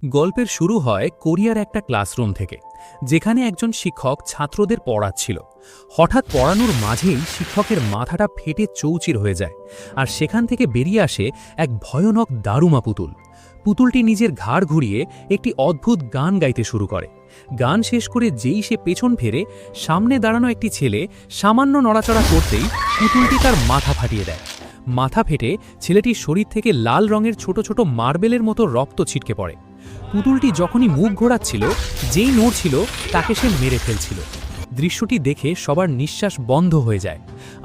গল্পের শুরু হয় কোরিয়ার একটা ক্লাসরুম থেকে, যেখানে একজন শিক্ষক ছাত্রদের পড়াচ্ছিল। হঠাৎ পড়ানোর মাঝেই শিক্ষকের মাথাটা ফেটে চৌচির হয়ে যায়, আর সেখান থেকে বেরিয়ে আসে এক ভয়ানক দারুমা পুতুল। পুতুলটি নিজের ঘাড় ঘুরিয়ে একটি অদ্ভুত গান গাইতে শুরু করে। গান শেষ করে যেই সে পেছন ফেরে, সামনে দাঁড়ানো একটি ছেলে সামান্য নড়াচড়া করতেই পুতুলটি তার মাথা ফাটিয়ে দেয়। মাথা ফেটে ছেলেটির শরীর থেকে লাল রঙের ছোট ছোট মার্বেলের মতো রক্ত ছিটকে পড়ে। পুতুলটি যখনই মুখ ঘোরাচ্ছিল, যেই নড়ছিল তাকে সে মেরে ফেলছিল। দৃশ্যটি দেখে সবার নিঃশ্বাস বন্ধ হয়ে যায়।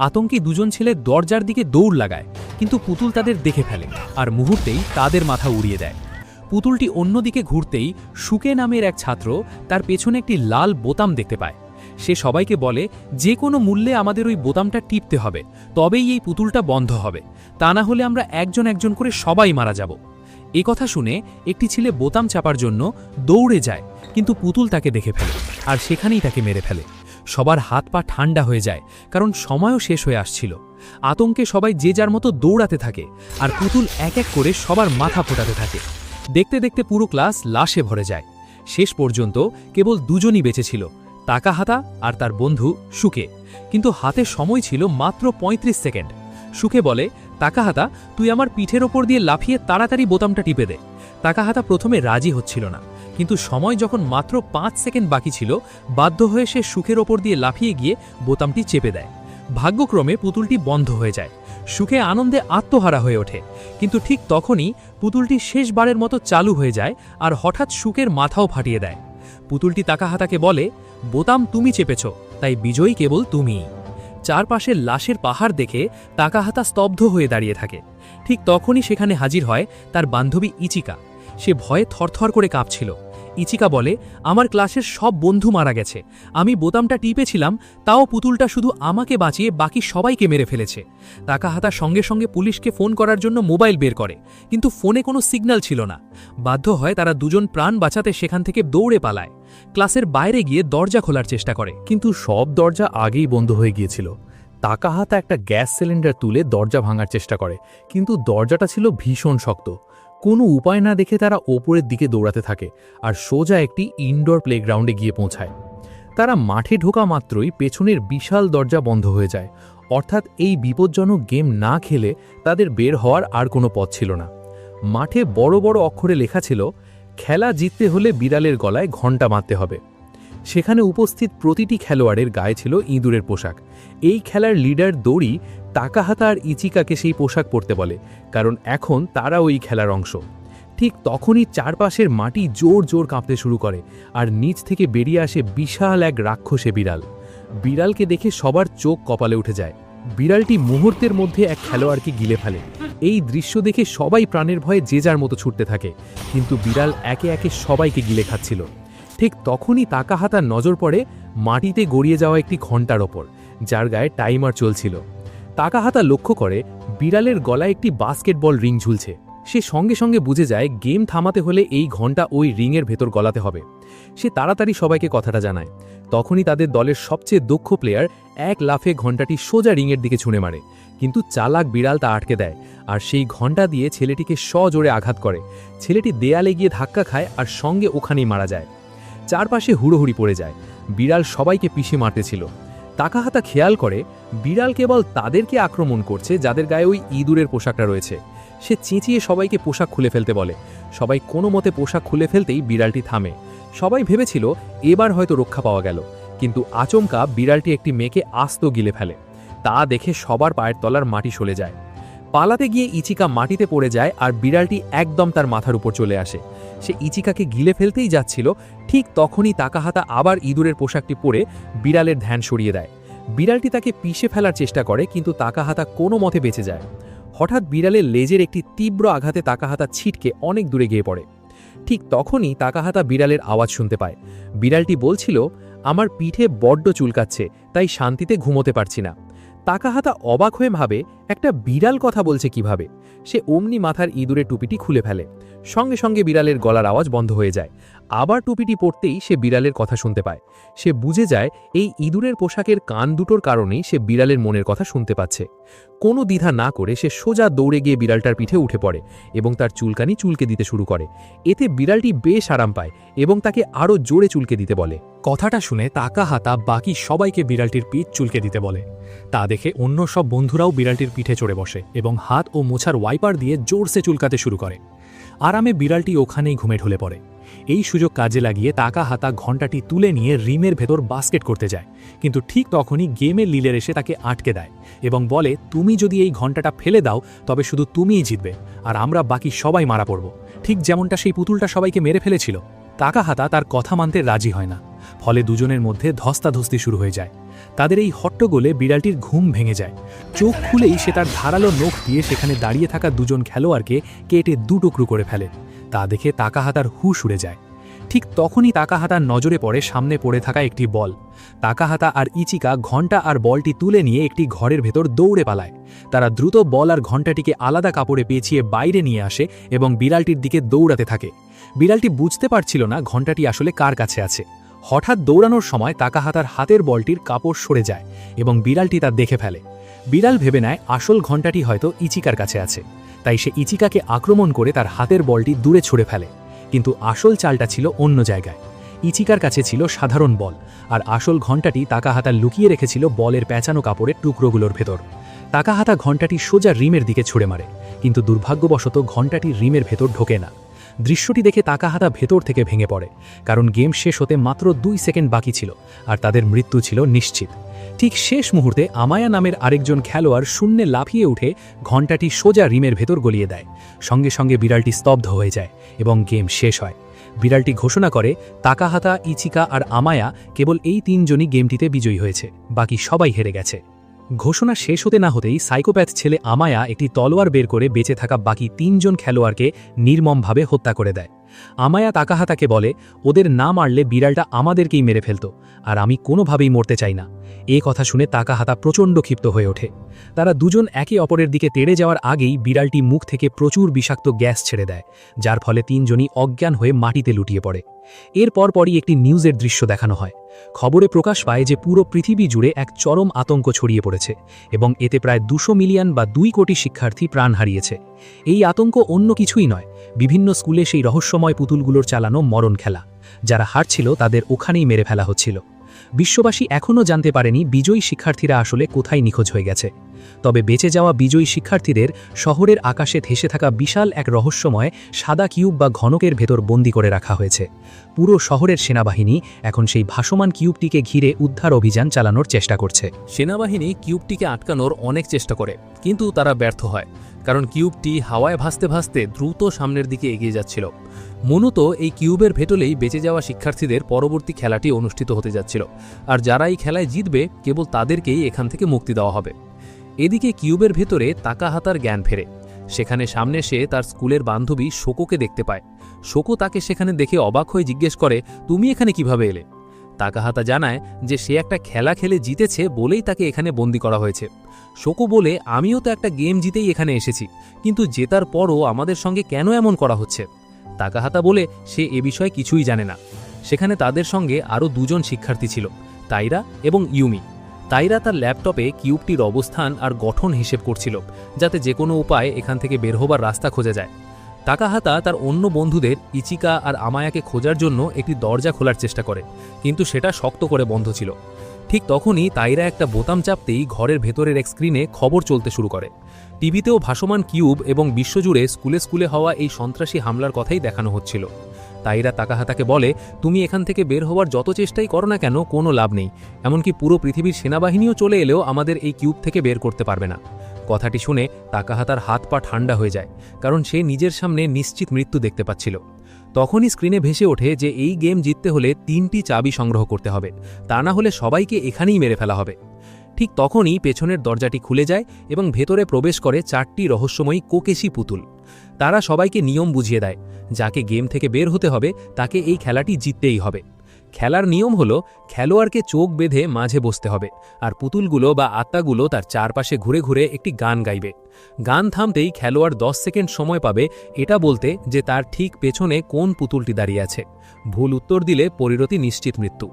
আতঙ্কে দুজন ছেলে দরজার দিকে দৌড় লাগায়, কিন্তু পুতুল তাদের দেখে ফেলে আর মুহূর্তেই তাদের মাথা উড়িয়ে দেয়। পুতুলটি অন্যদিকে ঘুরতেই সুকে নামের এক ছাত্র তার পেছনে একটি লাল বোতাম দেখতে পায়। সে সবাইকে বলে, যে কোনো মূল্যে আমাদের ওই বোতামটা টিপতে হবে, তবেই এই পুতুলটা বন্ধ হবে, তা না হলে আমরা একজন একজন করে সবাই মারা যাব। এ কথা শুনে একটি ছেলে বোতাম চাপার জন্য দৌড়ে যায়, কিন্তু পুতুল তাকে দেখে ফেলে আর সেখানেই তাকে মেরে ফেলে। সবার হাত পা ঠান্ডা হয়ে যায়, কারণ সময়ও শেষ হয়ে আসছিল। আতঙ্কে সবাই যে যার মতো দৌড়াতে থাকে, আর পুতুল এক এক করে সবার মাথা ফোটাতে থাকে। দেখতে দেখতে পুরো ক্লাস লাশে ভরে যায়। শেষ পর্যন্ত কেবল দুজনই বেঁচে ছিল, তাকাহাতা আর তার বন্ধু সুকে। কিন্তু হাতে সময় ছিল মাত্র ৩৫ সেকেন্ড। সুকে বলে, তাকাহাতা, তুই আমার পিঠের ওপর দিয়ে লাফিয়ে তাড়াতাড়ি বোতামটা টিপে দে। তাকাহাতা প্রথমে রাজি হচ্ছিল না, কিন্তু সময় যখন মাত্র ৫ সেকেন্ড বাকি ছিল, বাধ্য হয়ে সে সুখের ওপর দিয়ে লাফিয়ে গিয়ে বোতামটি চেপে দেয়। ভাগ্যক্রমে পুতুলটি বন্ধ হয়ে যায়। সুখে আনন্দে আত্মহারা হয়ে ওঠে, কিন্তু ঠিক তখনই পুতুলটি শেষবারের মতো চালু হয়ে যায় আর হঠাৎ সুখের মাথাও ফাটিয়ে দেয়। পুতুলটি তাকাহাতাকে বলে, বোতাম তুমি চেপেছ, তাই বিজয়ী কেবল তুমিই। চারপাশের লাশের পাহাড় দেখে তাকাহাতা স্তব্ধ হয়ে দাঁড়িয়ে থাকে। ঠিক তখনই সেখানে হাজির হয় তার বান্ধবী ইচিকা। সে ভয়ে থরথর করে কাঁপছিল। ইচিকা বলে, আমার ক্লাসের সব বন্ধু মারা গেছে, আমি বোতামটা টিপেছিলাম, তাও পুতুলটা শুধু আমাকে বাঁচিয়ে বাকি সবাইকে মেরে ফেলেছে। তাকাহাতা সঙ্গে সঙ্গে পুলিশকে ফোন করার জন্য মোবাইল বের করে, কিন্তু ফোনে কোনো সিগন্যাল ছিল না। বাধ্য হয় তারা দুজন প্রাণ বাঁচাতে সেখান থেকে দৌড়ে পালায়। ক্লাসের বাইরে গিয়ে দরজা খোলার চেষ্টা করে, কিন্তু সব দরজা আগেই বন্ধ হয়ে গিয়েছিল। তাকাহাতা একটা গ্যাস সিলিন্ডার তুলে দরজা ভাঙার চেষ্টা করে, কিন্তু দরজাটা ছিল ভীষণ শক্ত। কোনো উপায় না দেখে তারা ওপরের দিকে দৌড়াতে থাকে আর সোজা একটি ইনডোর প্লেগ্রাউন্ডে গিয়ে পৌঁছায়। তারা মাঠে ঢোকা মাত্রই পেছনের বিশাল দরজা বন্ধ হয়ে যায়, অর্থাৎ এই বিপজ্জনক গেম না খেলে তাদের বের হওয়ার আর কোনো পথ ছিল না। মাঠে বড় বড় অক্ষরে লেখা ছিল, খেলা জিততে হলে বিড়ালের গলায় ঘণ্টা মারতে হবে। সেখানে উপস্থিত প্রতিটি খেলোয়াড়ের গায়ে ছিল ইঁদুরের পোশাক। এই খেলার লিডার দড়ি তাকাহাতা আর ইচিকাকে সেই পোশাক পরতে বলে, কারণ এখন তারা ওই খেলার অংশ। ঠিক তখনই চারপাশের মাটি জোর জোর কাঁপতে শুরু করে, আর নিচ থেকে বেরিয়ে আসে বিশাল এক রাক্ষসে বিড়াল। বিড়ালকে দেখে সবার চোখ কপালে উঠে যায়। বিড়ালটি মুহূর্তের মধ্যে এক খেলোয়াড়কে গিলে ফেলে। এই দৃশ্য দেখে সবাই প্রাণের ভয়ে যে যার মতো ছুটতে থাকে, কিন্তু বিড়াল একে একে সবাইকে গিলে খাচ্ছিল। ঠিক তখনই তাকাহাতার নজর পড়ে মাটিতে গড়িয়ে যাওয়া একটি ঘণ্টার ওপর, যার গায়ে টাইমার চলছিল। তাকাহাতা লক্ষ্য করে বিড়ালের গলায় একটি বাস্কেটবল রিং ঝুলছে। সে সঙ্গে সঙ্গে বুঝে যায় গেম থামাতে হলে এই ঘণ্টা ওই রিংয়ের ভেতর গলাতে হবে। সে তাড়াতাড়ি সবাইকে কথাটা জানায়। তখনই তাদের দলের সবচেয়ে দক্ষ প্লেয়ার এক লাফে ঘণ্টাটি সোজা রিংয়ের দিকে ছুঁড়ে মারে, কিন্তু চালাক বিড়াল তা আটকে দেয় আর সেই ঘণ্টা দিয়ে ছেলেটিকে সজোরে আঘাত করে। ছেলেটি দেয়ালে গিয়ে ধাক্কা খায় আর সঙ্গে ওখানেই মারা যায়। চারপাশে হুড়োহুড়ি পড়ে যায়। বিড়াল সবাইকে পিষে মারতেছিল। তাকাহাতা খেয়াল করে বিড়াল কেবল তাদেরকে আক্রমণ করছে যাদের গায়ে ওই ইঁদুরের পোশাকটা রয়েছে। সে চেঁচিয়ে সবাইকে পোশাক খুলে ফেলতে বলে। সবাই কোনো মতে পোশাক খুলে ফেলতেই বিড়ালটি থামে। সবাই ভেবেছিল এবার হয়তো রক্ষা পাওয়া গেল, কিন্তু আচমকা বিড়ালটি একটি মেয়েকে আস্ত গিলে ফেলে। তা দেখে সবার পায়ের তলার মাটি সরে যায়। পালাতে গিয়ে ইচিকা মাটিতে পড়ে যায় আর বিড়ালটি একদম তার মাথার উপর চলে আসে। সে ইচিকাকে গিলে ফেলতেই যাচ্ছিল, ঠিক তখনই তাকাহাতা আবার ইঁদুরের পোশাকটি পরে বিড়ালের ধ্যান সরিয়ে দেয়। বিড়ালটি তাকে পিষে ফেলার চেষ্টা করে, কিন্তু তাকাহাতা কোনো মতে বেঁচে যায়। হঠাৎ বিড়ালের লেজের একটি তীব্র আঘাতে তাকাহাতা ছিটকে অনেক দূরে গিয়ে পড়ে। ঠিক তখনই তাকাহাতা বিড়ালের আওয়াজ শুনতে পায়। বিড়ালটি বলছিল, আমার পিঠে বড্ড চুলকাচ্ছে, তাই শান্তিতে ঘুমোতে পারছি না। তাকাহাতা অবাক হয়ে ভাবে, একটা বিড়াল কথা বলছে কিভাবে। সে অমনি মাথার ইঁদুরের টুপিটি খুলে ফেলে। সঙ্গে সঙ্গে বিড়ালের গলার আওয়াজ বন্ধ হয়ে যায় আবার টুপিটি পরতেই সে বিড়ালের কথা শুনতে পায়। সে বুঝে যায় এই ইঁদুরের পোশাকের কান দুটোর কারণেই সে বিড়ালের মনের কথা শুনতে পাচ্ছে। কোনো দ্বিধা না করে সে সোজা দৌড়ে গিয়ে বিড়ালটার পিঠে উঠে পড়ে এবং তার চুলকানি চুলকে দিতে শুরু করে। এতে বিড়ালটি বেশ আরাম পায় এবং তাকে আরও জোরে চুলকে দিতে বলে। কথাটা শুনে তাকাহাতা বাকি সবাইকে বিড়ালটির পিঠ চুলকে দিতে বলে। তা দেখে অন্য সব বন্ধুরাও বিড়ালটির পিঠে চড়ে বসে এবং হাত ও মোছার ওয়াইপার দিয়ে জোরসে চুলকাতে শুরু করে। আরামে বিড়ালটি ওখানেই ঘুমে ঢলে পড়ে। এই সুযোগ কাজে লাগিয়ে তাকাহাতা ঘণ্টাটি তুলে নিয়ে রিমের ভেতর বাস্কেট করতে যায়, কিন্তু ঠিক তখনই গেমের লিডার এসে তাকে আটকে দেয় এবং বলে, তুমি যদি এই ঘণ্টাটা ফেলে দাও তবে শুধু তুমিই জিতবে আর আমরা বাকি সবাই মারা পড়ব, ঠিক যেমনটা সেই পুতুলটা সবাইকে মেরে ফেলেছিল। তাকাহাতা তার কথা মানতে রাজি হয় না, ফলে দুজনের মধ্যে ধস্তাধস্তি শুরু হয়ে যায়। তাদের এই হট্টগোলে বিড়ালটির ঘুম ভেঙে যায়। চোখ খুলেই সে তার ধারালো নখ দিয়ে সেখানে দাঁড়িয়ে থাকা দুজন খেলোয়াড়কে কেটে দুটুকরো করে ফেলে। তা দেখে তাকাহাতার হুঁশ উড়ে যায়। ঠিক তখনই তাকাহাতার নজরে পড়ে সামনে পড়ে থাকা একটি বল। তাকাহাতা আর ইচিকা ঘণ্টা আর বলটি তুলে নিয়ে একটি ঘরের ভেতর দৌড়ে পালায়। তারা দ্রুত বল আর ঘণ্টাটিকে আলাদা কাপড়ে পেঁচিয়ে বাইরে নিয়ে আসে এবং বিড়ালটির দিকে দৌড়াতে থাকে। বিড়ালটি বুঝতে পারছিল না ঘণ্টাটি আসলে কার কাছে আছে। হঠাৎ দৌড়ানোর সময় তাকাহাতার হাতের বলটির কাপড় সরে যায় এবং বিড়ালটি তা দেখে ফেলে। বিড়াল ভেবে নেয় আসল ঘণ্টাটি হয়তো ইচিকার কাছে আছে, তাই সে ইচিকাকে আক্রমণ করে তার হাতের বলটি দূরে ছুঁড়ে ফেলে। কিন্তু আসল চালটা ছিল অন্য জায়গায়। ইচিকার কাছে ছিল সাধারণ বল, আর আসল ঘণ্টাটি তাকাহাতা লুকিয়ে রেখেছিল বলের পেঁচানো কাপড়ের টুকরোগুলোর ভেতর। তাকাহাতা ঘণ্টাটি সোজা রিমের দিকে ছুঁড়ে মারে, কিন্তু দুর্ভাগ্যবশত ঘণ্টাটি রিমের ভেতর ঢোকে না। দৃশ্যটি দেখে তাকাহাতা ভেতর থেকে ভেঙে পড়ে, কারণ গেম শেষ হতে মাত্র 2 সেকেন্ড বাকি ছিল আর তাদের মৃত্যু ছিল নিশ্চিত। ঠিক শেষ মুহূর্তে আমায়া নামের আরেকজন খেলোয়াড় শূন্যে লাফিয়ে উঠে ঘণ্টাটি সোজা রিমের ভেতর গলিয়ে দেয়। সঙ্গে সঙ্গে বিড়ালটি স্তব্ধ হয়ে যায় এবং গেম শেষ হয়। বিড়ালটি ঘোষণা করে তাকাহাতা, ইচিকা আর আমায়া কেবল এই 3 জনই গেমটিতে বিজয়ী হয়েছে, বাকি সবাই হেরে গেছে। ঘোষণা শেষ হতে না হতেই সাইকোপ্যাথ ছেলে আমায়া একটি তলোয়ার বের করে বেঁচে থাকা বাকি 3 জন খেলোয়াড়কে নির্মমভাবে হত্যা করে দেয়। আমায়া তাকাহাতাকে বলে, ওদের না মারলে বিড়ালটা আমাদেরকেই মেরে ফেলত, আর আমি কোনোভাবেই মরতে চাই না। এ কথা শুনে তাকাহাতা প্রচণ্ড ক্ষিপ্ত হয়ে ওঠে। তারা দুজন একে অপরের দিকে তেড়ে যাওয়ার আগেই বিড়ালটি মুখ থেকে প্রচুর বিষাক্ত গ্যাস ছেড়ে দেয়, যার ফলে 3 জনই অজ্ঞান হয়ে মাটিতে লুটিয়ে পড়ে। এর পরপরই একটি নিউজের দৃশ্য দেখানো হয়। খবরে প্রকাশ পায় যে পুরো পৃথিবী জুড়ে এক চরম আতঙ্ক ছড়িয়ে পড়েছে এবং এতে প্রায় 200 মিলিয়ন বা 2 কোটি শিক্ষার্থী প্রাণ হারিয়েছে। এই আতঙ্ক অন্য কিছুই নয়, বিভিন্ন স্কুলে সেই রহস্যময় পুতুলগুলোর চালানো মরণ খেলা। যারা হারছিল তাদের ওখানেই মেরে ফেলা হচ্ছিল। বিশ্ববাসী এখনও জানতে পারেনি বিজয়ী শিক্ষার্থীরা আসলে কোথায় নিখোঁজ হয়ে গেছে। তবে বেঁচে যাওয়া বিজয়ী শিক্ষার্থীদের শহরের আকাশে ভেসে থাকা বিশাল এক রহস্যময় সাদা কিউব বা ঘনকের ভেতর বন্দী করে রাখা হয়েছে। পুরো শহরের সেনাবাহিনী এখন সেই ভাসমান কিউবটিকে ঘিরে উদ্ধার অভিযান চালানোর চেষ্টা করছে। সেনাবাহিনী কিউবটিকে আটকানোর অনেক চেষ্টা করে, কিন্তু তারা ব্যর্থ হয়, কারণ কিউবটি হাওয়ায় ভাসতে ভাসতে দ্রুত সামনের দিকে এগিয়ে যাচ্ছিল। মূলত এই কিউবের ভেতরেই বেঁচে যাওয়া শিক্ষার্থীদের পরবর্তী খেলাটি অনুষ্ঠিত হতে যাচ্ছিল, আর যারা এই খেলায় জিতবে কেবল তাদেরকেই এখান থেকে মুক্তি দেওয়া হবে। এদিকে কিউবের ভেতরে তাকাহাতার জ্ঞান ফেরে। সেখানে সামনে সে তার স্কুলের বান্ধবী শোকোকে দেখতে পায়। শোকো তাকে সেখানে দেখে অবাক হয়ে জিজ্ঞেস করে, তুমি এখানে কিভাবে এলে? তাকাহাতা জানায় যে সে একটা খেলা খেলে জিতেছে বলেই তাকে এখানে বন্দী করা হয়েছে। শোকো বলে, আমিও তো একটা গেম জিতেই এখানে এসেছি, কিন্তু জেতার পরও আমাদের সঙ্গে কেন এমন করা হচ্ছে? তাকাহাতা বলে সে এ বিষয়ে কিছুই জানে না। সেখানে তাদের সঙ্গে আরও 2 জন শিক্ষার্থী ছিল, তাইরা এবং ইউমি। তাইরা তার ল্যাপটপে কিউবটির অবস্থান আর গঠন হিসেব করছিল, যাতে যে কোনো উপায়ে এখান থেকে বের হবার রাস্তা খোঁজা যায়। তাকাহাতা তার অন্য বন্ধুদের ইচিকা আর আমায়াকে খোঁজার জন্য একটি দরজা খোলার চেষ্টা করে, কিন্তু সেটা শক্ত করে বন্ধ ছিল। ঠিক তখনই তাইরা একটা বোতাম চাপতেই ঘরের ভেতরের এক স্ক্রিনে খবর চলতে শুরু করে। টিভিতেও ভাসমান কিউব এবং বিশ্বজুড়ে স্কুলে স্কুলে হওয়া এই সন্ত্রাসী হামলার কথাই দেখানো হচ্ছিল। তাইরা তাকাহাতাকে বলে, তুমি এখান থেকে বের হওয়ার যত চেষ্টাই করো না কেন, কোনো লাভ নেই। এমনকি পুরো পৃথিবীর সেনাবাহিনীও চলে এলেও আমাদের এই কিউব থেকে বের করতে পারবে না। কথাটি শুনে তাকাহাতার হাত পা ঠান্ডা হয়ে যায়, কারণ সে নিজের সামনে নিশ্চিত মৃত্যু দেখতে পাচ্ছিল। তখনই স্ক্রিনে ভেসে ওঠে যে এই গেম জিততে হলে 3টি চাবি সংগ্রহ করতে হবে, তা না হলে সবাইকে এখানেই মেরে ফেলা হবে। ঠিক তখনই পেছনের দরজাটি খুলে যায় এবং ভেতরে প্রবেশ করে 4টি রহস্যময়ী কোকেশি পুতুল। তারা সবাইকে নিয়ম বুঝিয়ে দেয়, যাকে গেম থেকে বের হতে হবে তাকে এই খেলাটি জিততেই হবে। খেলার নিয়ম হলো খেলোয়াড়কে চোখ বেঁধে মাঝে বসতে হবে, আর পুতুলগুলো বা আত্মাগুলো তার চারপাশে ঘুরে ঘুরে একটি গান গাইবে। গান থামতেই খেলোয়াড় 10 সেকেন্ড সময় পাবে এটা বলতে যে তার ঠিক পেছনে কোন পুতুলটি দাঁড়িয়ে আছে। ভুল উত্তর দিলে পরিণতি নিশ্চিত মৃত্যু।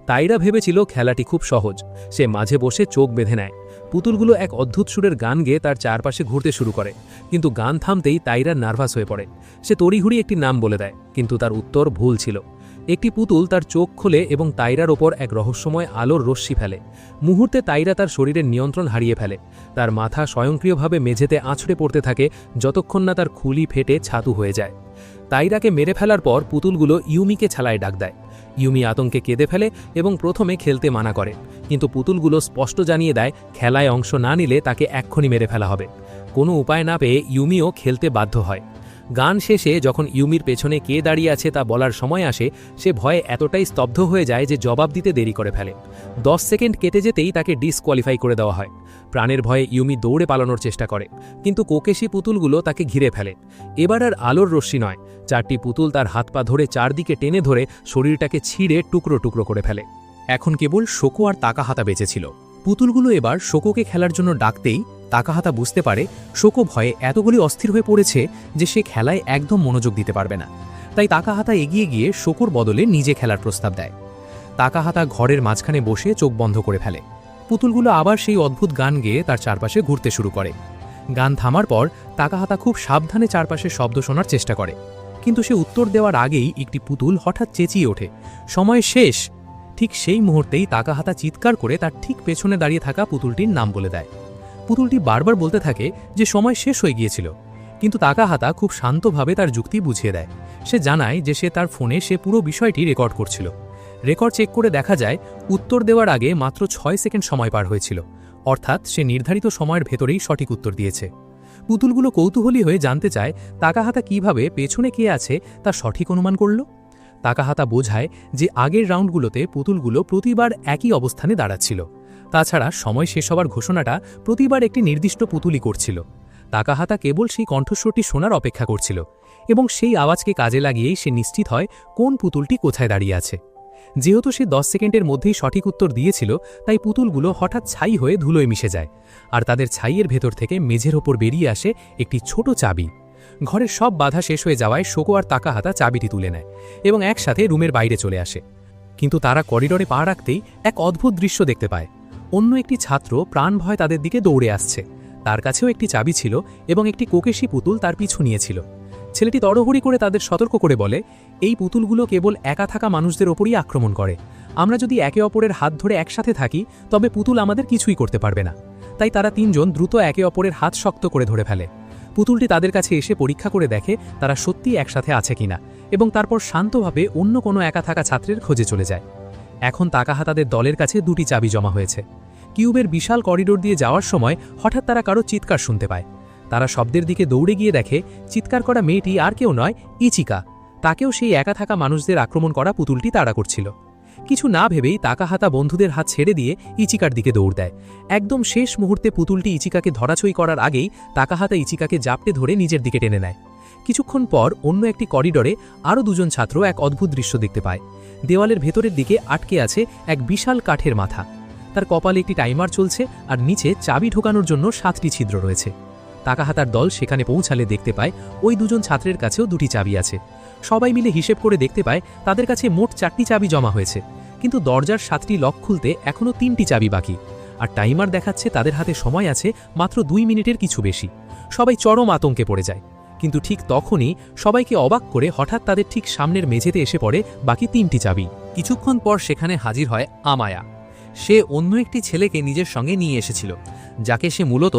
তাইরা ভেবেছিল খেলাটি খুব সহজ। সে মাঝে বসে চোখ বেঁধে নেয়। পুতুলগুলো এক অদ্ভুত সুরের গান গেয়ে তার চারপাশে ঘুরতে শুরু করে, কিন্তু গান থামতেই তাইরা নার্ভাস হয়ে পড়ে। সে তড়িঘড়ি একটি নাম বলে দেয়, কিন্তু তার উত্তর ভুল ছিল। একটি পুতুল তার চোখ খোলে এবং তাইরার ওপর এক রহস্যময় আলোর রশ্মি ফেলে। মুহূর্তে তাইরা তার শরীরের নিয়ন্ত্রণ হারিয়ে ফেলে। তার মাথা স্বয়ংক্রিয়ভাবে মেঝেতে আছড়ে পড়তে থাকে যতক্ষণ না তার খুলি ফেটে ছাতু হয়ে যায়। তাইরাকে মেরে ফেলার পর পুতুলগুলো ইউমিকে ছালায় ডাক দেয়। ইউমি আতঙ্কে কেঁদে ফেলে এবং প্রথমে খেলতে মানা করে, কিন্তু পুতুলগুলো স্পষ্ট জানিয়ে দেয় খেলায় অংশ না নিলে তাকে এক্ষুনি মেরে ফেলা হবে। কোনো উপায় না পেয়ে ইউমিও খেলতে বাধ্য হয়। গান শেষে যখন ইউমির পেছনে কে দাঁড়িয়ে আছে তা বলার সময় আসে, সে ভয়ে এতটাই স্তব্ধ হয়ে যায় যে জবাব দিতে দেরি করে ফেলে। 10 সেকেন্ড কেটে যেতেই তাকে ডিসকোয়ালিফাই করে দেওয়া হয়। প্রাণের ভয়ে ইউমি দৌড়ে পালানোর চেষ্টা করে, কিন্তু কোকেশি পুতুলগুলো তাকে ঘিরে ফেলে। এবার আর আলোর রশ্মি নয়, 4টি পুতুল তার হাত পা ধরে চারদিকে টেনে ধরে শরীরটাকে ছিঁড়ে টুকরো টুকরো করে ফেলে। এখন কেবল শোকো আর তাকাহাতা বেঁচে ছিল। পুতুলগুলো এবার শোকোকে খেলার জন্য ডাকতেই তাকাহাতা বুঝতে পারে শোকো ভয়ে এতগুলি অস্থির হয়ে পড়েছে যে সে খেলায় একদম মনোযোগ দিতে পারবে না। তাই তাকাহাতা এগিয়ে গিয়ে শোকোর বদলে নিজে খেলার প্রস্তাব দেয়। তাকাহাতা ঘরের মাঝখানে বসে চোখ বন্ধ করে ফেলে। পুতুলগুলো আবার সেই অদ্ভুত গান গেয়ে তার চারপাশে ঘুরতে শুরু করে। গান থামার পর তাকাহাতা খুব সাবধানে চারপাশে শব্দ শোনার চেষ্টা করে, কিন্তু সে উত্তর দেওয়ার আগেই একটি পুতুল হঠাৎ চেঁচিয়ে ওঠে, সময় শেষ। ঠিক সেই মুহূর্তেই তাকাহাতা চিৎকার করে তার ঠিক পেছনে দাঁড়িয়ে থাকা পুতুলটির নাম বলে দেয়। পুতুলটি বারবার বলতে থাকে যে সময় শেষ হয়ে গিয়েছিল, কিন্তু তাকাহাতা খুব শান্তভাবে তার যুক্তি বুঝিয়ে দেয়। সে জানায় যে তার ফোনে সে পুরো বিষয়টি রেকর্ড করছিল। রেকর্ড চেক করে দেখা যায় উত্তর দেওয়ার আগে মাত্র 6 সেকেন্ড সময় পার হয়েছিল, অর্থাৎ সে নির্ধারিত সময়ের ভেতরেই সঠিক উত্তর দিয়েছে। পুতুলগুলো কৌতূহলী হয়ে জানতে চায় তাকাহাতা কিভাবে পেছনে কে আছে তা সঠিক অনুমান করল। তাকাহাতা বোঝায় যে আগের রাউন্ডগুলোতে পুতুলগুলো প্রতিবার একই অবস্থানে দাঁড়াচ্ছিল। তাছাড়া সময় শেষ হওয়ার ঘোষণাটা প্রতিবার একটি নির্দিষ্ট পুতুলই করছিল। তাকাহাতা কেবল সেই কণ্ঠস্বরটি শোনার অপেক্ষা করছিল, এবং সেই আওয়াজকে কাজে লাগিয়েই সে নিশ্চিত হয় কোন পুতুলটি কোথায় দাঁড়িয়ে আছে। যেহেতু সে 10 সেকেন্ডের মধ্যেই সঠিক উত্তর দিয়েছিল, তাই পুতুলগুলো হঠাৎ ছাই হয়ে ধুলোয় মিশে যায়, আর তাদের ছাইয়ের ভেতর থেকে মেঝের ওপর বেরিয়ে আসে একটি ছোট চাবি। ঘরের সব বাধা শেষ হয়ে যাওয়ায় শোকো আর তাকাহাতা চাবিটি তুলে নেয় এবং একসাথে রুমের বাইরে চলে আসে। কিন্তু তারা করিডোরে পা রাখতেই এক অদ্ভুত দৃশ্য দেখতে পায়। অন্য একটি ছাত্র প্রাণ ভয় তাদের দিকে দৌড়ে আসছে। তার কাছেও একটি চাবি ছিল এবং একটি কোকেশি পুতুল তার পিছু নিয়েছিল। ছেলেটি তড়িঘড়ি করে তাদের সতর্ক করে বলে, এই পুতুলগুলো কেবল একা থাকা মানুষদের ওপরই আক্রমণ করে। আমরা যদি একে অপরের হাত ধরে একসাথে থাকি তবে পুতুল আমাদের কিছুই করতে পারবে না। তাই তারা তিনজন দ্রুত একে অপরের হাত শক্ত করে ধরে ফেলে। পুতুলটি তাদের কাছে এসে পরীক্ষা করে দেখে তারা সত্যিই একসাথে আছে কিনা, এবং তারপর শান্তভাবে অন্য কোনো একা থাকা ছাত্রের খোঁজে চলে যায়। এখন তাকাহাতাদের দলের কাছে 2টি চাবি জমা হয়েছে। কিউবের বিশাল করিডোর দিয়ে যাওয়ার সময় হঠাৎ তারা কারো চিৎকার শুনতে পায়। তারা শব্দের দিকে দৌড়ে গিয়ে দেখে চিৎকার করা মেয়েটি আর কেউ নয়, ইচিকা। তাকেও সেই একা থাকা মানুষদের আক্রমণ করা পুতুলটি তাড়া করছিল। কিছু না ভেবেই তাকাহাতা বন্ধুদের হাত ছেড়ে দিয়ে ইচিকার দিকে দৌড় দেয়। একদম শেষ মুহূর্তে পুতুলটি ইচিকাকে ধরাছই করার আগেই তাকাহাতা ইচিকাকে জাপটে ধরে নিজের দিকে টেনে নেয়। কিছুক্ষণ পর অন্য একটি করিডোরে আরও 2জন ছাত্র এক অদ্ভুত দৃশ্য দেখতে পায়। দেওয়ালের ভেতরের দিকে আটকে আছে এক বিশাল কাঠের মাথা। তার কপালে একটি টাইমার চলছে আর নিচে চাবি ঢোকানোর জন্য 7টি ছিদ্র রয়েছে। তাকাহাতার দল সেখানে পৌঁছালে দেখতে পায় ওই 2জন ছাত্রের কাছেও 2টি চাবি আছে। সবাই মিলে হিসেব করে দেখতে পায় তাদের কাছে মোট 4টি চাবি জমা হয়েছে, কিন্তু দরজার 7টি লক খুলতে এখনও 3টি চাবি বাকি, আর টাইমার দেখাচ্ছে তাদের হাতে সময় আছে মাত্র 2 মিনিটের কিছু বেশি। সবাই চরম আতঙ্কে পড়ে যায়, কিন্তু ঠিক তখনই সবাইকে অবাক করে হঠাৎ তাদের ঠিক সামনের মেঝেতে এসে পড়ে বাকি 3টি চাবি। কিছুক্ষণ পর সেখানে হাজির হয় আমায়া। সে অন্য একটি ছেলেকে নিজের সঙ্গে নিয়ে এসেছিল, যাকে সে মূলত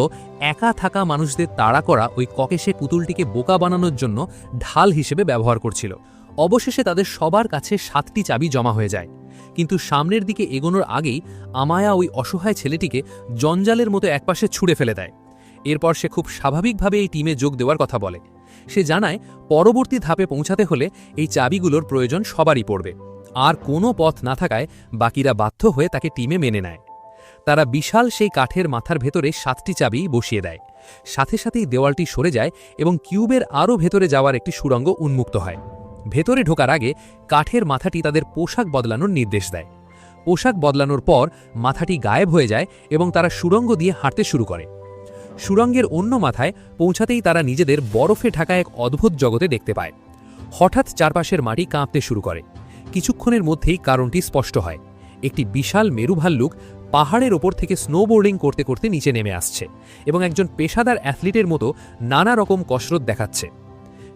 একা থাকা মানুষদের তাড়া করা ওই ককেশে পুতুলটিকে বোকা বানানোর জন্য ঢাল হিসেবে ব্যবহার করছিল। অবশেষে তাদের সবার কাছে 7টি চাবি জমা হয়ে যায়, কিন্তু সামনের দিকে এগোনোর আগেই আমায়া ওই অসহায় ছেলেটিকে জঞ্জালের মতো একপাশে ছুঁড়ে ফেলে দেয়। এরপর সে খুব স্বাভাবিকভাবে এই টিমে যোগ দেওয়ার কথা বলে। সে জানায় পরবর্তী ধাপে পৌঁছাতে হলে এই চাবিগুলোর প্রয়োজন সবারই পড়বে, আর কোনো পথ না থাকায় বাকিরা বাধ্য হয়ে তাকে টিমে মেনে নেয়। তারা বিশাল সেই কাঠের মাথার ভেতরে 7টি চাবি বসিয়ে দেয়। সাথে সাথেই দেওয়ালটি সরে যায় এবং কিউবের আরও ভেতরে যাওয়ার একটি সুড়ঙ্গ উন্মুক্ত হয়। ভেতরে ঢোকার আগে কাঠের মাথাটি তাদের পোশাক বদলানোর নির্দেশ দেয়। পোশাক বদলানোর পর মাথাটি গায়েব হয়ে যায় এবং তারা সুড়ঙ্গ দিয়ে হাঁটতে শুরু করে। সুড়ঙ্গের অন্য মাথায় পৌঁছাতেই তারা নিজেদের বরফে ঢাকা এক অদ্ভুত জগতে দেখতে পায়। হঠাৎ চারপাশের মাটি কাঁপতে শুরু করে। কিছুক্ষণের মধ্যেই কারণটি স্পষ্ট হয়। একটি বিশাল মেরু ভাল্লুক পাহাড়ের ওপর থেকে স্নোবোর্ডিং করতে করতে নিচে নেমে আসছে এবং একজন পেশাদার অ্যাথলিটের মতো নানা রকম কসরত দেখাচ্ছে।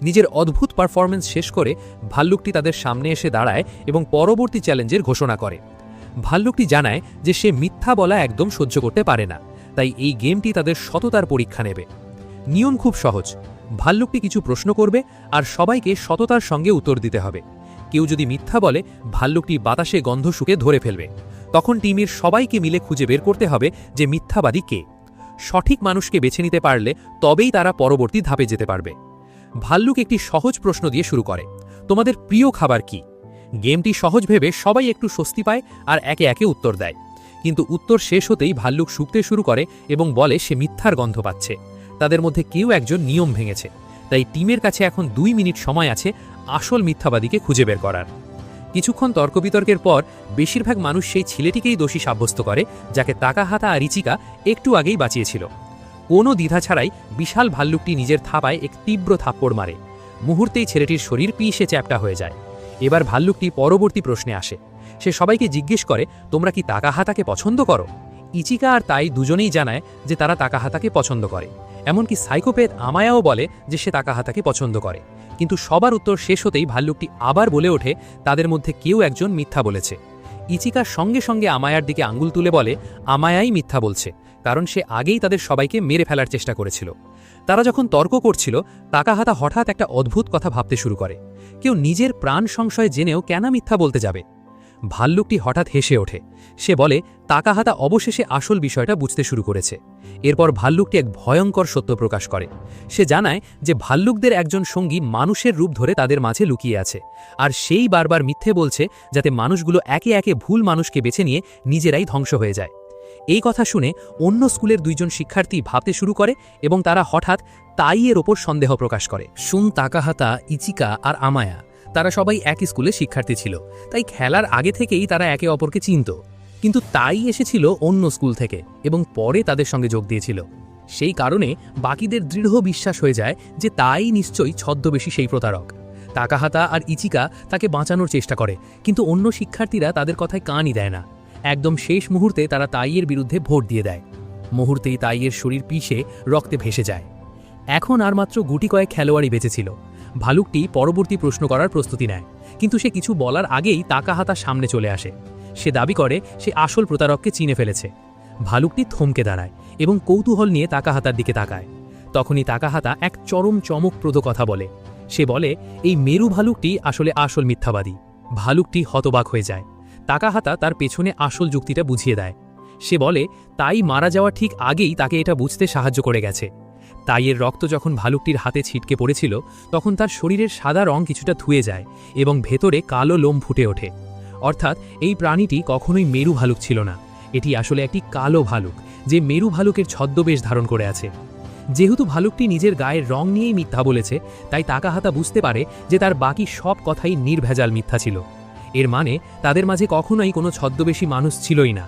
নিজের অদ্ভুত পারফরমেন্স শেষ করে ভাল্লুকটি তাদের সামনে এসে দাঁড়ায় এবং পরবর্তী চ্যালেঞ্জের ঘোষণা করে। ভাল্লুকটি জানায় যে সে মিথ্যা বলা একদম সহ্য করতে পারে না, তাই এই গেমটি তাদের সততার পরীক্ষা নেবে। নিয়ম খুব সহজ। ভাল্লুকটি কিছু প্রশ্ন করবে আর সবাইকে সততার সঙ্গে উত্তর দিতে হবে। কেউ যদি মিথ্যা বলে, ভাল্লুকটি বাতাসে গন্ধ শুকে ধরে ফেলবে। তখন টিমের সবাইকে মিলে খুঁজে বের করতে হবে যে মিথ্যাবাদী কে। সঠিক মানুষকে বেছে নিতে পারলে তবেই তারা পরবর্তী ধাপে যেতে পারবে। ভাল্লুক একটি সহজ প্রশ্ন দিয়ে শুরু করে, তোমাদের প্রিয় খাবার কি? গেমটি সহজ ভেবে সবাই একটু স্বস্তি পায় আর একে একে উত্তর দেয়। কিন্তু উত্তর শেষ হতেই ভাল্লুক শুকতে শুরু করে এবং বলে সে মিথ্যার গন্ধ পাচ্ছে। তাদের মধ্যে কেউ একজন নিয়ম ভেঙেছে, তাই টিমের কাছে এখন 2 মিনিট সময় আছে আসল মিথ্যাবাদীকে খুঁজে বের করার। কিছুক্ষণ তর্কবিতর্কের পর বেশিরভাগ মানুষ সেই ছেলেটিকেই দোষী সাব্যস্ত করে, যাকে তাকাহাতা আর ইচিকা একটু আগেই বাঁচিয়েছিল। কোনো দ্বিধা ছাড়াই বিশাল ভাল্লুকটি নিজের থাপায় এক তীব্র থাপ্পড় মারে। মুহূর্তেই ছেলেটির শরীর পিষে চ্যাপ্টা হয়ে যায়। এবার ভাল্লুকটি পরবর্তী প্রশ্নে আসে। সে সবাইকে জিজ্ঞেস করে, তোমরা কি তাকাহাতাকে পছন্দ করো? ইচিকা আর তাই দুজনেই জানায় যে তারা তাকাহাতাকে পছন্দ করে। এমনকি সাইকোপ্যাথ আমায়াও বলে যে সে তাকাহাতাকে পছন্দ করে। কিন্তু সবার উত্তর শেষ হতেই ভাল্লুকটি আবার বলে ওঠে তাদের মধ্যে কেউ একজন মিথ্যা বলেছে। ইচিকার সঙ্গে সঙ্গে আমায়ার দিকে আঙ্গুল তুলে বলে আমায়াই মিথ্যা বলছে, কারণ সে আগেই তাদের সবাইকে মেরে ফেলার চেষ্টা করেছিল। তারা যখন তর্ক করছিল, তাকাহাতা হঠাৎ একটা অদ্ভুত কথা ভাবতে শুরু করে। কেউ নিজের প্রাণ সংশয় জেনেও কেন মিথ্যা বলতে যাবে? ভাল্লুকটি হঠাৎ হেসে ওঠে। সে বলে তাকাহাতা অবশেষে আসল বিষয়টা বুঝতে শুরু করেছে। এরপর ভাল্লুকটি এক ভয়ঙ্কর সত্য প্রকাশ করে। সে জানায় যে ভাল্লুকদের একজন সঙ্গী মানুষের রূপ ধরে তাদের মাঝে লুকিয়ে আছে, আর সেই বারবার মিথ্যে বলছে যাতে মানুষগুলো একে একে ভুল মানুষকে বেছে নিয়ে নিজেরাই ধ্বংস হয়ে যায়। এই কথা শুনে অন্য স্কুলের 2 জন শিক্ষার্থী ভাবতে শুরু করে এবং তারা হঠাৎ তাইয়ের ওপর সন্দেহ প্রকাশ করে। শুন, তাকাহাতা, ইচিকা আর আমায়া তারা সবাই একই স্কুলে শিক্ষার্থী ছিল, তাই খেলার আগে থেকেই তারা একে অপরকে চিনত। কিন্তু তাই এসেছিল অন্য স্কুল থেকে এবং পরে তাদের সঙ্গে যোগ দিয়েছিল। সেই কারণে বাকিদের দৃঢ় বিশ্বাস হয়ে যায় যে তাই নিশ্চয়ই ছদ্মবেশী সেই প্রতারক। তাকাহাতা আর ইচিকা তাকে বাঁচানোর চেষ্টা করে, কিন্তু অন্য শিক্ষার্থীরা তাদের কথায় কানই দেয় না। একদম শেষ মুহূর্তে তারা তাইয়ের বিরুদ্ধে ভোট দিয়ে দেয়। মুহূর্তেই তাইয়ের শরীর পিষে রক্তে ভেসে যায়। এখন আর মাত্র গুটি কয়েক খেলোয়াড়ই বেঁচেছিল। ভালুকটি পরবর্তী প্রশ্ন করার প্রস্তুতি নেয়, কিন্তু সে কিছু বলার আগেই তাকাহাতা সামনে চলে আসে। সে দাবি করে সে আসল প্রতারককে চিনে ফেলেছে। ভালুকটি থমকে দাঁড়ায় এবং কৌতূহল নিয়ে তাকাহাতার দিকে তাকায়। তখনই তাকাহাতা এক চরম চমকপ্রদ কথা বলে। সে বলে এই মেরু ভালুকটি আসলে আসল মিথ্যাবাদী। ভালুকটি হতবাক হয়ে যায়। তাকাহাতা তার পেছনে আসল যুক্তিটা বুঝিয়ে দেয়। সে বলে তাই মারা যাওয়া ঠিক আগেই তাকে এটা বুঝতে সাহায্য করে গেছে। তাইয়ের রক্ত যখন ভালুকটির হাতে ছিটকে পড়েছিল, তখন তার শরীরের সাদা রং কিছুটা ধুয়ে যায় এবং ভেতরে কালো লোম ফুটে ওঠে। অর্থাৎ এই প্রাণীটি কখনোই মেরু ভালুক ছিল না, এটি আসলে একটি কালো ভালুক, যে মেরু ভালুকের ছদ্মবেশ ধারণ করে আছে। যেহেতু ভালুকটি নিজের গায়ের রং নিয়েই মিথ্যা বলেছে, তাই তাকাহাতা বুঝতে পারে যে তার বাকি সব কথাই নির্ভেজাল মিথ্যা ছিল। এর মানে তাদের মাঝে কখনোই কোনো ছদ্মবেশী মানুষ ছিলই না।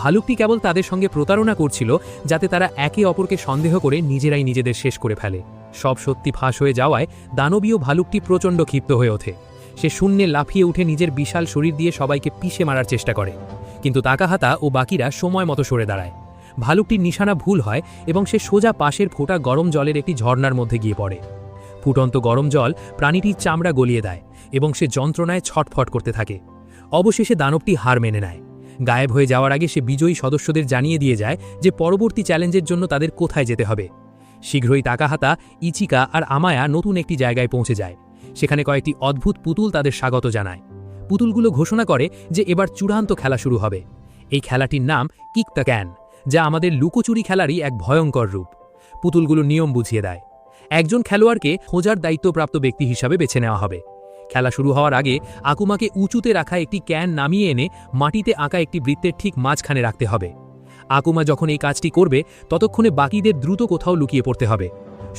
ভালুকটি কেবল তাদের সঙ্গে প্রতারণা করছিল, যাতে তারা একে অপরকে সন্দেহ করে নিজেরাই নিজেদের শেষ করে ফেলে। সব সত্যি ফাঁস হয়ে যাওয়ায় দানবীয় ভালুকটি প্রচণ্ড ক্ষিপ্ত হয়ে ওঠে। সে শূন্যে লাফিয়ে উঠে নিজের বিশাল শরীর দিয়ে সবাইকে পিষে মারার চেষ্টা করে, কিন্তু তাকাহাতা ও বাকিরা সময় মতো সরে দাঁড়ায়। ভালুকটির নিশানা ভুল হয় এবং সে সোজা পাশের ফোঁটা গরম জলের একটি ঝর্ণার মধ্যে গিয়ে পড়ে। ফুটন্ত গরম জল প্রাণীটির চামড়া গলিয়ে দেয় এবং সে যন্ত্রণায় ছটফট করতে থাকে। অবশেষে দানবটি হার মেনে নেয়। গায়েব হয়ে যাওয়ার আগে সে বিজয়ী সদস্যদের জানিয়ে দিয়ে যায় যে পরবর্তী চ্যালেঞ্জের জন্য তাদের কোথায় যেতে হবে। শীঘ্রই তাকাহাতা, ইচিকা আর আমায়া নতুন একটি জায়গায় পৌঁছে যায়। সেখানে কয়েকটি অদ্ভুত পুতুল তাদের স্বাগত জানায়। পুতুলগুলো ঘোষণা করে যে এবার চূড়ান্ত খেলা শুরু হবে। এই খেলাটির নাম কিক দ্য ক্যান, যা আমাদের লুকোচুরি খেলারই এক ভয়ঙ্কর রূপ। পুতুলগুলো নিয়ম বুঝিয়ে দেয়। একজন খেলোয়াড়কে খোঁজার দায়িত্বপ্রাপ্ত ব্যক্তি হিসাবে বেছে নেওয়া হবে। খেলা শুরু হওয়ার আগে আকুমাকে উঁচুতে রাখা একটি ক্যান নামিয়ে এনে মাটিতে আঁকা একটি বৃত্তের ঠিক মাঝখানে রাখতে হবে। আকুমা যখন এই কাজটি করবে, ততক্ষণে বাকিদের দ্রুত কোথাও লুকিয়ে পড়তে হবে।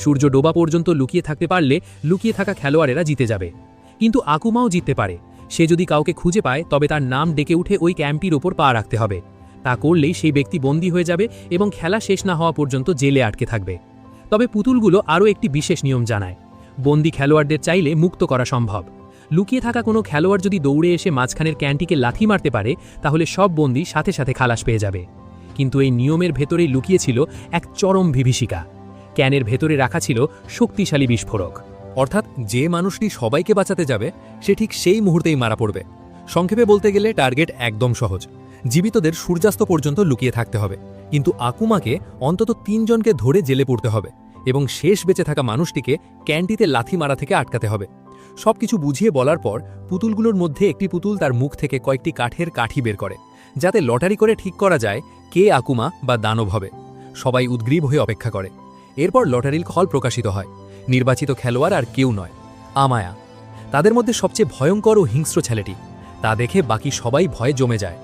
সূর্য ডোবা পর্যন্ত লুকিয়ে থাকতে পারলে লুকিয়ে থাকা খেলোয়াড়েরা জিতে যাবে। কিন্তু আকুমাও জিততে পারে। সে যদি কাউকে খুঁজে পায় তবে তার নাম ডেকে উঠে ওই ক্যাম্পটির ওপর পা রাখতে হবে। তা করলেই সেই ব্যক্তি বন্দী হয়ে যাবে এবং খেলা শেষ না হওয়া পর্যন্ত জেলে আটকে থাকবে। তবে পুতুলগুলো আরও একটি বিশেষ নিয়ম জানায়। বন্দী খেলোয়াড়দের চাইলে মুক্ত করা সম্ভব। লুকিয়ে থাকা কোনো খেলোয়াড় যদি দৌড়ে এসে মাঝখানের ক্যানটিকে লাথি মারতে পারে তাহলে সব বন্দী সাথে সাথে খালাস পেয়ে যাবে। কিন্তু এই নিয়মের ভেতরেই লুকিয়েছিল এক চরম বিভীষিকা। ক্যানের ভেতরে রাখা ছিল শক্তিশালী বিস্ফোরক। অর্থাৎ যে মানুষটি সবাইকে বাঁচাতে যাবে সে ঠিক সেই মুহূর্তেই মারা পড়বে। সংক্ষেপে বলতে গেলে টার্গেট একদম সহজ। জীবিতদের সূর্যাস্ত পর্যন্ত লুকিয়ে থাকতে হবে, কিন্তু আকুমাকে অন্তত 3 জনকে ধরে জেলে পড়তে হবে এবং শেষ বেঁচে থাকা মানুষটিকে ক্যানটিতে লাথি মারা থেকে আটকাতে হবে। সবকিছু বুঝিয়ে বলার পর পুতুলগুলোর মধ্যে একটি পুতুল তার মুখ থেকে কয়েকটি কাঠের কাঠি বের করে, যাতে লটারি করে ঠিক করা যায় কে আকুমা বা দানব হবে। সবাই উদ্গ্রীব হয়ে অপেক্ষা করে। এরপর লটারির ফল প্রকাশিত হয়। নির্বাচিত খেলোয়াড় আর কেউ নয়, আমায়া। তাদের মধ্যে সবচেয়ে ভয়ঙ্কর ও হিংস্র ছেলেটি। তা দেখে বাকি সবাই ভয়ে জমে যায়।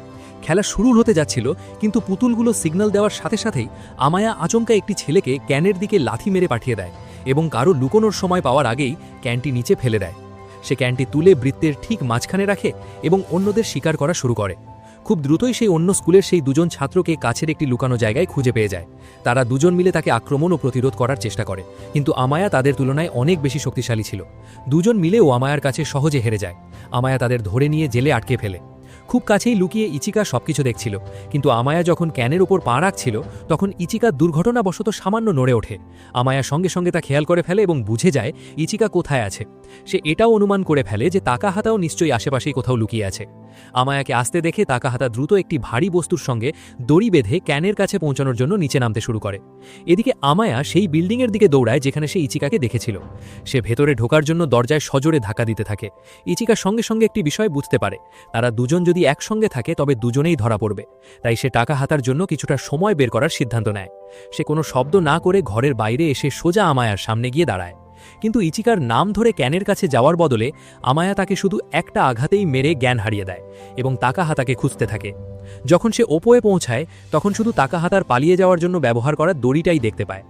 খেলা শুরু হতে যাচ্ছিল, কিন্তু পুতুলগুলো সিগন্যাল দেওয়ার সাথে সাথেই আমায়া আচমকা একটি ছেলেকে ক্যানের দিকে লাথি মেরে পাঠিয়ে দেয় এবং কারো লুকোনোর সময় পাওয়ার আগেই ক্যানটি নিচে ফেলে দেয়। সে ক্যানটি তুলে বৃত্তের ঠিক মাঝখানে রাখে এবং অন্যদের শিকার করা শুরু করে। খুব দ্রুতই সেই অন্য স্কুলের সেই 2 জন ছাত্রকে কাছের একটি লুকানো জায়গায় খুঁজে পেয়ে যায়। তারা 2 জন মিলে তাকে আক্রমণ ও প্রতিরোধ করার চেষ্টা করে, কিন্তু আমায়া তাদের তুলনায় অনেক বেশি শক্তিশালী ছিল। 2 জন মিলেও আমায়ার কাছে সহজে হেরে যায়। আমায়া তাদের ধরে নিয়ে জেলে আটকে ফেলে। খুব কাছেই লুকিয়ে ইচিকা সবকিছু দেখছিল, কিন্তু আমায়া যখন ক্যানের ওপর পা রাখছিল তখন ইচিকা দুর্ঘটনাবশত সামান্য নড়ে ওঠে। আমায়া সঙ্গে সঙ্গে তা খেয়াল করে ফেলে এবং বুঝে যায় ইচিকা কোথায় আছে। সে এটাও অনুমান করে ফেলে যে তাকাহাতাও নিশ্চয়ই আশেপাশেই কোথাও লুকিয়ে আছে। আমায়াকে আসতে দেখে তাকাহাতা দ্রুত একটি ভারী বস্তুর সঙ্গে দড়ি বেঁধে ক্যানের কাছে পৌঁছানোর জন্য নিচে নামতে শুরু করে। এদিকে আমায়া সেই বিল্ডিংয়ের দিকে দৌড়ায় যেখানে সে ইচিকাকে দেখেছিল। সে ভেতরে ঢোকার জন্য দরজায় সজোরে ধাক্কা দিতে থাকে। ইচিকা সঙ্গে সঙ্গে একটি বিষয় বুঝতে পারে, তারা 2 জন যদি একসঙ্গে থাকে তবে 2 জনেই ধরা পড়বে। তাই সে তাকাহাতার জন্য কিছুটা সময় বের করার সিদ্ধান্ত নেয়। সে কোনো শব্দ না করে ঘরের বাইরে এসে সোজা আমায়ার সামনে গিয়ে দাঁড়ায়। কিন্তু ইচিকার নাম ধরে ক্যানের কাছে যাওয়ার বদলে আমায়া তাকে শুধু একটা আঘাতেই মেরে জ্ঞান হারিয়ে দেয় এবং তাকাহাতাকে খুঁজতে থাকে। যখন সে ওপরে পৌঁছায় তখন শুধু তাকাহাতার পালিয়ে যাওয়ার জন্য ব্যবহার করা দড়িটাই দেখতে পায়।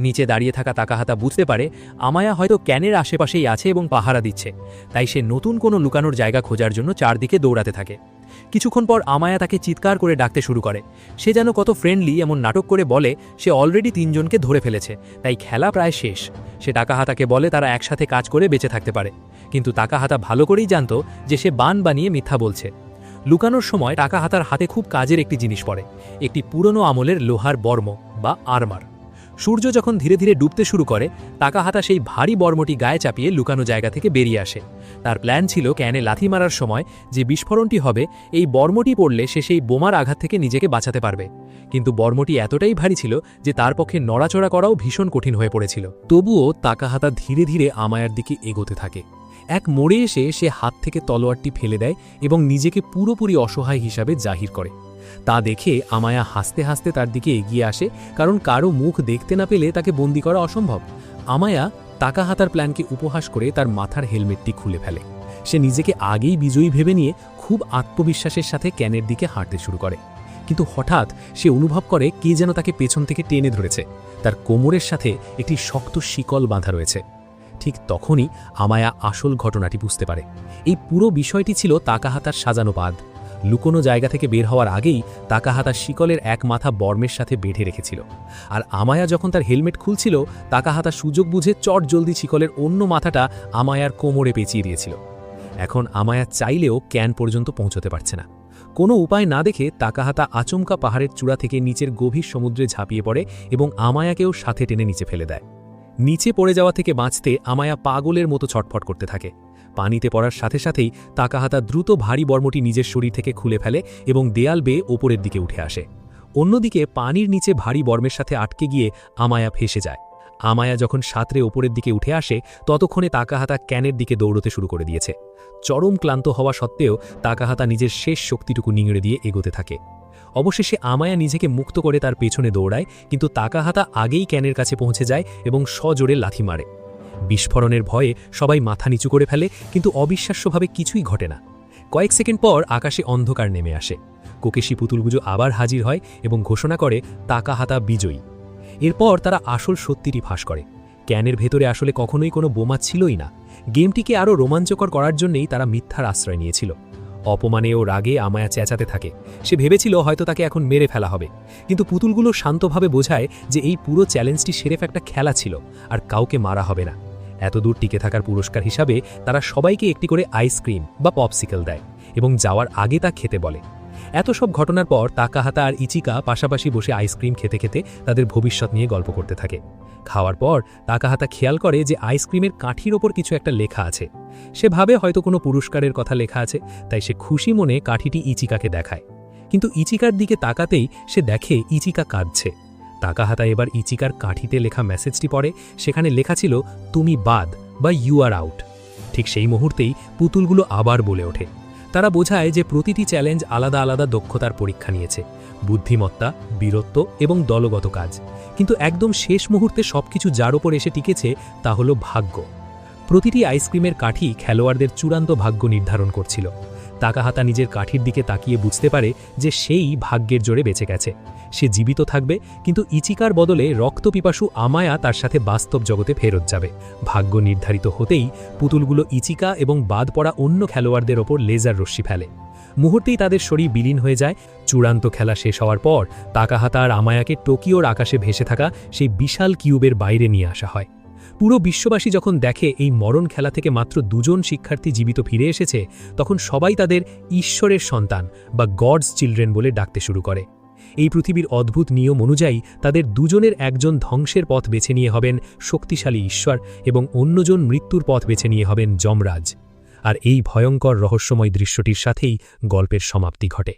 নিচে দাঁড়িয়ে থাকা তাকাহাতা বুঝতে পারে আমায়া হয়তো ক্যানের আশেপাশেই আছে এবং পাহারা দিচ্ছে। তাই সে নতুন কোনো লুকানোর জায়গা খোঁজার জন্য চারদিকে দৌড়াতে থাকে। কিছুক্ষণ পর আমায়া তাকে চিৎকার করে ডাকতে শুরু করে। সে যেন কত ফ্রেন্ডলি এমন নাটক করে বলে সে অলরেডি 3 জনকে ধরে ফেলেছে, তাই খেলা প্রায় শেষ। সে তাকাহাতাকে বলে তারা একসাথে কাজ করে বেঁচে থাকতে পারে, কিন্তু তাকাহাতা ভালো করেই জানত যে সে বান বানিয়ে মিথ্যা বলছে। লুকানোর সময় তাকাহাতার হাতে খুব কাজের একটি জিনিস পড়ে, একটি পুরনো আমলের লোহার বর্ম বা আর্মার। সূর্য যখন ধীরে ধীরে ডুবতে শুরু করে তাকাহাতা সেই ভারী বর্মটি গায়ে চাপিয়ে লুকানো জায়গা থেকে বেরিয়ে আসে। তার প্ল্যান ছিল ক্যানে লাথি মারার সময় যে বিস্ফোরণটি হবে এই বর্মটি পড়লে সে সেই বোমার আঘাত থেকে নিজেকে বাঁচাতে পারবে। কিন্তু বর্মটি এতটাই ভারী ছিল যে তার পক্ষে নড়াচড়া করাও ভীষণ কঠিন হয়ে পড়েছিল। তবুও তাকাহাতা ধীরে ধীরে আমায়ার দিকে এগোতে থাকে। এক মোড়ে এসে সে হাত থেকে তলোয়ারটি ফেলে দেয় এবং নিজেকে পুরোপুরি অসহায় হিসাবে জাহির করে। তা দেখে আমায়া হাসতে হাসতে তার দিকে এগিয়ে আসে, কারণ কারো মুখ দেখতে না পেলে তাকে বন্দি করা অসম্ভব। আমায়া তাকাহাতার প্ল্যানকে উপহাস করে তার মাথার হেলমেটটি খুলে ফেলে। সে নিজেকে আগেই বিজয়ী ভেবে নিয়ে খুব আত্মবিশ্বাসের সাথে ক্যানের দিকে হাঁটতে শুরু করে। কিন্তু হঠাৎ সে অনুভব করে কে যেন তাকে পেছন থেকে টেনে ধরেছে। তার কোমরের সাথে একটি শক্ত শিকল বাঁধা রয়েছে। ঠিক তখনই আমায়া আসল ঘটনাটি বুঝতে পারে। এই পুরো বিষয়টি ছিল তাকাহাতার সাজানো বাঁধ। লুকোনো জায়গা থেকে বের হওয়ার আগেই তাকাহাতা শিকলের এক মাথা বর্মের সাথে বেঁধে রেখেছিল। আর আমায়া যখন তার হেলমেট খুলছিল তাকাহাতা সুযোগ বুঝে চট জলদি শিকলের অন্য মাথাটা আমায়ার কোমরে পেঁচিয়ে দিয়েছিল। এখন আমায়া চাইলেও ক্যান পর্যন্ত পৌঁছতে পারছে না। কোনো উপায় না দেখে তাকাহাতা আচমকা পাহাড়ের চূড়া থেকে নিচের গভীর সমুদ্রে ঝাঁপিয়ে পড়ে এবং আমায়াকেও সাথে টেনে নিচে ফেলে দেয়। নিচে পড়ে যাওয়া থেকে বাঁচতে আমায়া পাগলের মতো ছটফট করতে থাকে। পানিতে পড়ার সাথে সাথেই তাকাহাতা দ্রুত ভারী বর্মটি নিজের শরীর থেকে খুলে ফেলে এবং দেয়াল বেয়ে ওপরের দিকে উঠে আসে। অন্যদিকে পানির নিচে ভারী বর্মের সাথে আটকে গিয়ে আমায়া ফেসে যায়। আমায়া যখন সাঁতরে ওপরের দিকে উঠে আসে ততক্ষণে তাকাহাতা ক্যানের দিকে দৌড়তে শুরু করে দিয়েছে। চরম ক্লান্ত হওয়া সত্ত্বেও তাকাহাতা নিজের শেষ শক্তিটুকু নিংড়ে দিয়ে এগোতে থাকে। অবশেষে আমায়া নিজেকে মুক্ত করে তার পেছনে দৌড়ায়, কিন্তু তাকাহাতা আগেই ক্যানের কাছে পৌঁছে যায় এবং সজোরে লাথি মারে। বিস্ফোরণের ভয়ে সবাই মাথা নিচু করে ফেলে, কিন্তু অবিশ্বাস্যভাবে কিছুই ঘটে না। কয়েক সেকেন্ড পর আকাশে অন্ধকার নেমে আসে। কোকেশি পুতুলগুজো আবার হাজির হয় এবং ঘোষণা করে তাকাহাতা বিজয়ী। এরপর তারা আসল সত্যিটি ফাঁস করে। ক্যানের ভেতরে আসলে কখনোই কোনো বোমা ছিলই না। গেমটিকে আরও রোমাঞ্চকর করার জন্যই তারা মিথ্যার আশ্রয় নিয়েছিল। অপমানে ও রাগে আমায়া চেঁচাতে থাকে। সে ভেবেছিল হয়তো তাকে এখন মেরে ফেলা হবে, কিন্তু পুতুলগুলো শান্তভাবে বোঝায় যে এই পুরো চ্যালেঞ্জটি সিরেফ একটা খেলা ছিল আর কাউকে মারা হবে না। এতদূর টিকে থাকার পুরস্কার হিসাবে তারা সবাইকে একটি করে আইসক্রিম বা পপসিকল দেয় এবং যাওয়ার আগে তা খেতে বলে। এত সব ঘটনার পর তাকাহাতা আর ইচিকা পাশাপাশি বসে আইসক্রিম খেতে খেতে তাদের ভবিষ্যৎ নিয়ে গল্প করতে থাকে। খাওয়ার পর তাকাহাতা খেয়াল করে যে আইসক্রিমের কাঠির ওপর কিছু একটা লেখা আছে। সে ভাবে হয়তো কোনো পুরস্কারের কথা লেখা আছে, তাই সে খুশি মনে কাঠিটি ইচিকাকে দেখায়। কিন্তু ইচিকার দিকে তাকাতেই সে দেখে ইচিকা কাঁদছে। তাকাহাতা এবার ইচিকার কাঠিতে লেখা মেসেজটি পড়ে। সেখানে লেখা ছিল, তুমি বাদ বা ইউ আর আউট। ঠিক সেই মুহূর্তেই পুতুলগুলো আবার বলে ওঠে। তারা বোঝায় যে প্রতিটি চ্যালেঞ্জ আলাদা আলাদা দক্ষতার পরীক্ষা নিয়েছে, বুদ্ধিমত্তা, বীরত্ব এবং দলগত কাজ। কিন্তু একদম শেষ মুহূর্তে সবকিছু যার ওপর এসে টিকেছে তা হলো ভাগ্য। প্রতিটি আইসক্রিমের কাঠি খেলোয়াড়দের চূড়ান্ত ভাগ্য নির্ধারণ করছিল। তাকাহাতা নিজের কাঠির দিকে তাকিয়ে বুঝতে পারে যে সেই ভাগ্যের জোরে বেঁচে গেছে। সে জীবিত থাকবে, কিন্তু ইচিকার বদলে রক্তপিপাসু আমায়া তার সাথে বাস্তব জগতে ফেরত যাবে। ভাগ্য নির্ধারিত হতেই পুতুলগুলো ইচিকা এবং বাদ পড়া অন্য খেলোয়াড়দের ওপর লেজার রশ্মি ফেলে। মুহূর্তেই তাদের শরীর বিলীন হয়ে যায়। চূড়ান্ত খেলা শেষ হওয়ার পর তাকাহাতা আর আমায়াকে টোকিওর আকাশে ভেসে থাকা সেই বিশাল কিউবের বাইরে নিয়ে আসা হয়। পুরো বিশ্ববাসী যখন দেখে এই মরণ খেলা থেকে মাত্র 2 জন শিক্ষার্থী জীবিত ফিরে এসেছে, তখন সবাই তাদের ঈশ্বরের সন্তান বা গডস চিলড্রেন বলে ডাকতে শুরু করে। এই পৃথিবীর অদ্ভুত নিয়ম অনুযায়ী তাদের 2 জনের একজন ধ্বংসের পথ বেছে নিয়ে হবেন শক্তিশালী ঈশ্বর এবং অন্যজন মৃত্যুর পথ বেছে নিয়ে হবেন যমরাজ। আর এই ভয়ঙ্কর রহস্যময় দৃশ্যটির সাথেই গল্পের সমাপ্তি ঘটে।